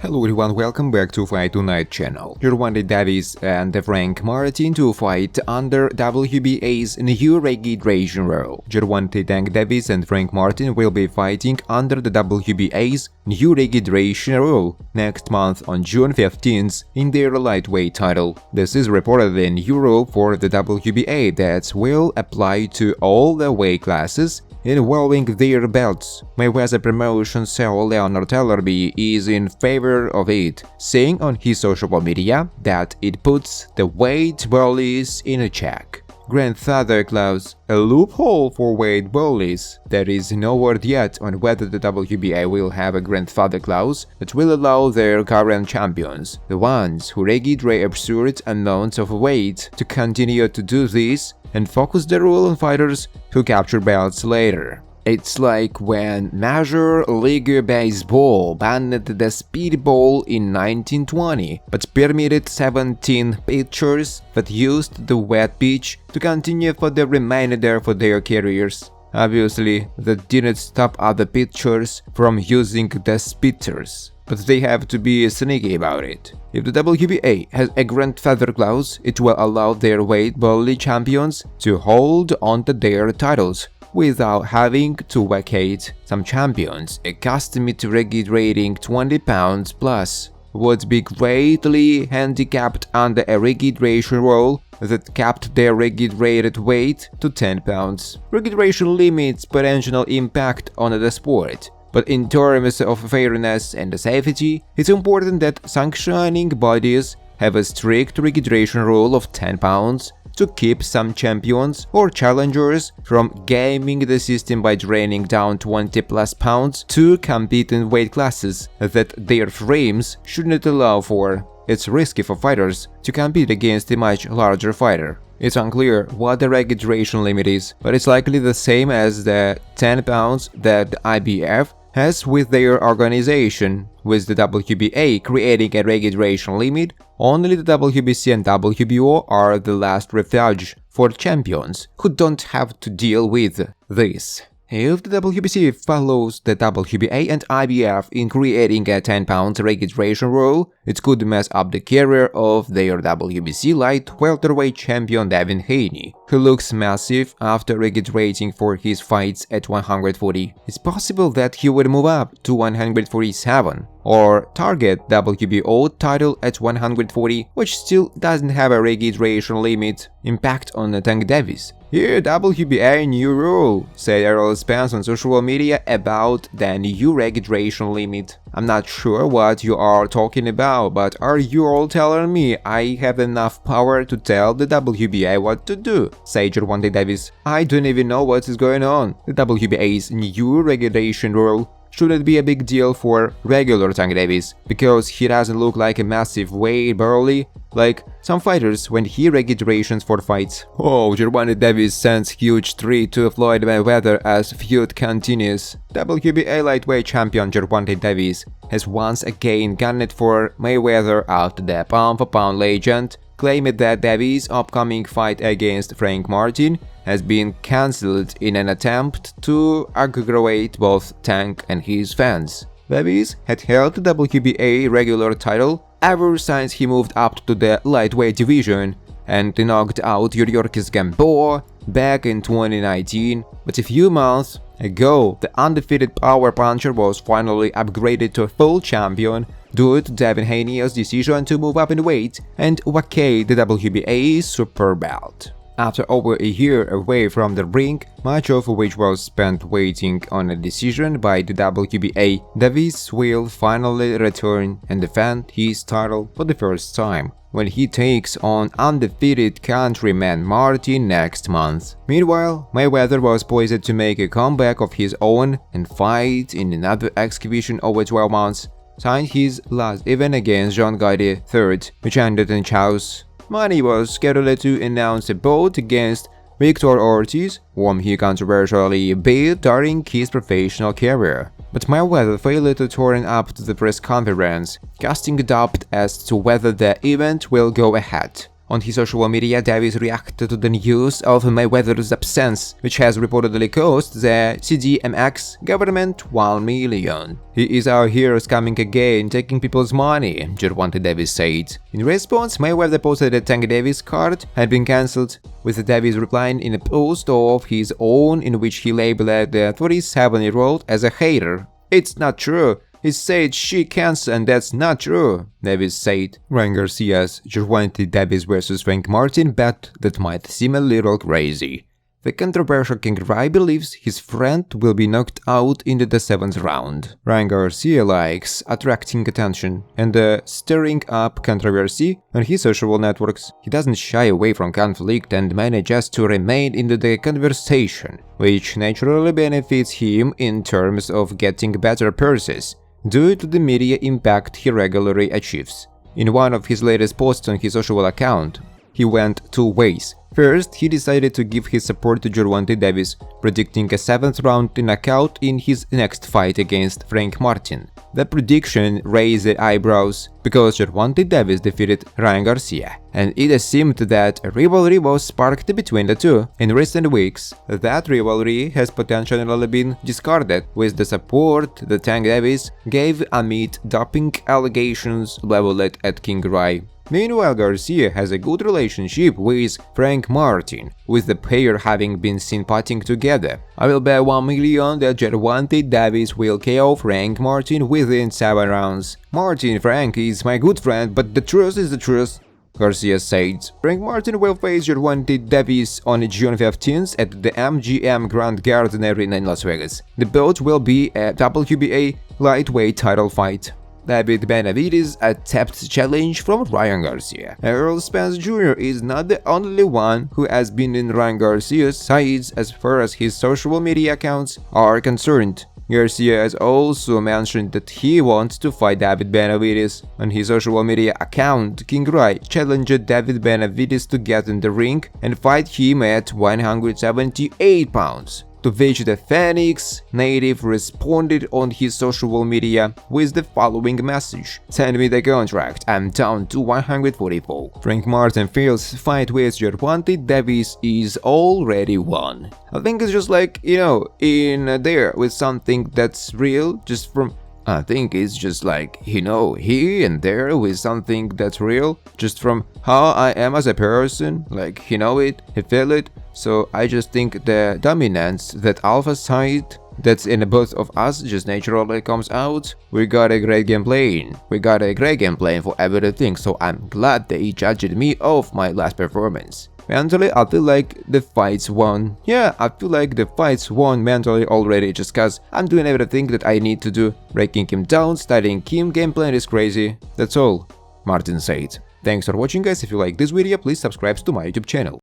Hello everyone, welcome back to Fight Tonight channel. Gervonta Davis and Frank Martin to fight under WBA's new rehydration rule. Gervonta Tank Davis and Frank Martin will be fighting under the WBA's new rehydration rule next month on June 15th in their lightweight title. This is reportedly a new rule for the WBA that will apply to all the weight classes involving their belts. Mayweather promotion CEO Leonard Tellerby is in favor of it, saying on his social media that it puts the weight bullies in a check. Grandfather clause, a loophole for weight bullies. There is no word yet on whether the WBA will have a grandfather clause that will allow their current champions, the ones who rehydrate absurd amounts of weight, to continue to do this and focus the rule on fighters who capture belts later. It's like when Major League Baseball banned the speedball in 1920, but permitted 17 pitchers that used the wet pitch to continue for the remainder of their careers. Obviously, that didn't stop other pitchers from using the spitters, but they have to be sneaky about it. If the WBA has a grandfather clause, it will allow their weight bully champions to hold on to their titles without having to vacate. Some champions accustomed to rehydrating 20 pounds plus would be greatly handicapped under a rehydration rule that capped their rehydrated weight to 10 pounds. Rehydration limits potential impact on the sport, but in terms of fairness and safety, it's important that sanctioning bodies have a strict rehydration rule of 10 pounds to keep some champions or challengers from gaming the system by draining down 20 plus pounds to compete in weight classes that their frames shouldn't allow for. It's risky for fighters to compete against a much larger fighter. It's unclear what the rehydration limit is, but it's likely the same as the 10 pounds that the IBF has with their organization. With the WBA creating a rehydration limit, only the WBC and WBO are the last refuge for champions who don't have to deal with this. If the WBC follows the WBA and IBF in creating a 10-pound rehydration rule, it could mess up the career of their WBC light welterweight champion Devin Haney, who looks massive after rehydrating for his fights at 140. It's possible that he would move up to 147 or target WBO title at 140, which still doesn't have a rehydration limit. Impact on Tank Davis. Here, WBA new rule, said Errol Spence on social media about the new rehydration limit. I'm not sure what you are talking about, but are you all telling me I have enough power to tell the WBA what to do? Said Gervonta Davis. I don't even know what is going on. The WBA's new rehydration rule shouldn't be a big deal for regular Tank Davis, because he doesn't look like a massive weight burly like some fighters when he rehydrations for fights. Oh, Gervonta Davis sends huge treat to Floyd Mayweather as feud continues. WBA lightweight champion Gervonta Davis has once again gunned for Mayweather after the pound-for-pound legend claimed that Davis' upcoming fight against Frank Martin has been cancelled in an attempt to aggravate both Tank and his fans. Davis had held the WBA regular title ever since he moved up to the lightweight division and knocked out Yuriorkis Gamboa back in 2019, but a few months ago the undefeated power puncher was finally upgraded to a full champion due to Devin Haney's decision to move up in weight and vacate the WBA super belt. After over a year away from the ring, much of which was spent waiting on a decision by the WBA, Davis will finally return and defend his title for the first time, when he takes on undefeated countryman Martin next month. Meanwhile, Mayweather was poised to make a comeback of his own and fight in another exhibition over 12 months, signed his last event against John Garcia III, which ended in chaos. Money was scheduled to announce a bout against Victor Ortiz, whom he controversially beat during his professional career. But Mayweather failed to turn up to the press conference, casting doubt as to whether the event will go ahead. On his social media, Davis reacted to the news of Mayweather's absence, which has reportedly cost the CDMX government 1 million. "He is our hero coming again, taking people's money," Gervonta Davis said. In response, Mayweather posted that Tank Davis card had been cancelled, with Davis replying in a post of his own in which he labeled the 37-year-old as a hater. "It's not true. He said she cancer and that's not true," Davis said. Ryan Garcia's Gervonta Davis vs Frank Martin bet that might seem a little crazy. The controversial King Rai believes his friend will be knocked out in the 7th round. Ryan Garcia likes attracting attention and stirring up controversy on his social networks. He doesn't shy away from conflict and manages to remain in the conversation, which naturally benefits him in terms of getting better purses, due to the media impact he regularly achieves. In one of his latest posts on his social account, he went two ways. First, he decided to give his support to Gervonta Davis, predicting a 7th round knockout in his next fight against Frank Martin. The prediction raised the eyebrows because Gervonta Davis defeated Ryan Garcia, and it seemed that a rivalry was sparked between the two. In recent weeks, that rivalry has potentially been discarded with the support that Tank Davis gave amid doping allegations leveled at King Rai. Meanwhile, Garcia has a good relationship with Frank Martin, with the pair having been seen partying together. "I will bet 1 million that Gervonta Davis will KO Frank Martin within 7 rounds. Martin Frank is my good friend, but the truth is the truth," Garcia said. Frank Martin will face Gervonta Davis on June 15th at the MGM Grand Garden Arena in Las Vegas. The bout will be a WBA lightweight title fight. Benavidez accepts challenge from Ryan Garcia. Errol Spence Jr. is not the only one who has been in Ryan Garcia's sides as far as his social media accounts are concerned. Garcia has also mentioned that he wants to fight Benavidez. On his social media account, King Rai challenged Benavidez to get in the ring and fight him at 178 pounds. To which the Phoenix native responded on his social media with the following message: "Send me the contract, I'm down to 144. Frank Martin feels fight with Gervonta Davis is already won." I think it's just like, in there with something that's real, I think it's just like, here and there with something that's real, just from how I am as a person, like, he feel it. So I just think the dominance, that alpha side that's in both of us just naturally comes out. We got a great gameplay. For everything, so I'm glad they judged me off my last performance. Mentally, I feel like the fight's won. Yeah, I feel like the fight's won mentally already, just cause I'm doing everything that I need to do. Breaking him down, studying him, gameplay is crazy. That's all, Martin said. Thanks for watching, guys. If you like this video, please subscribe to my YouTube channel.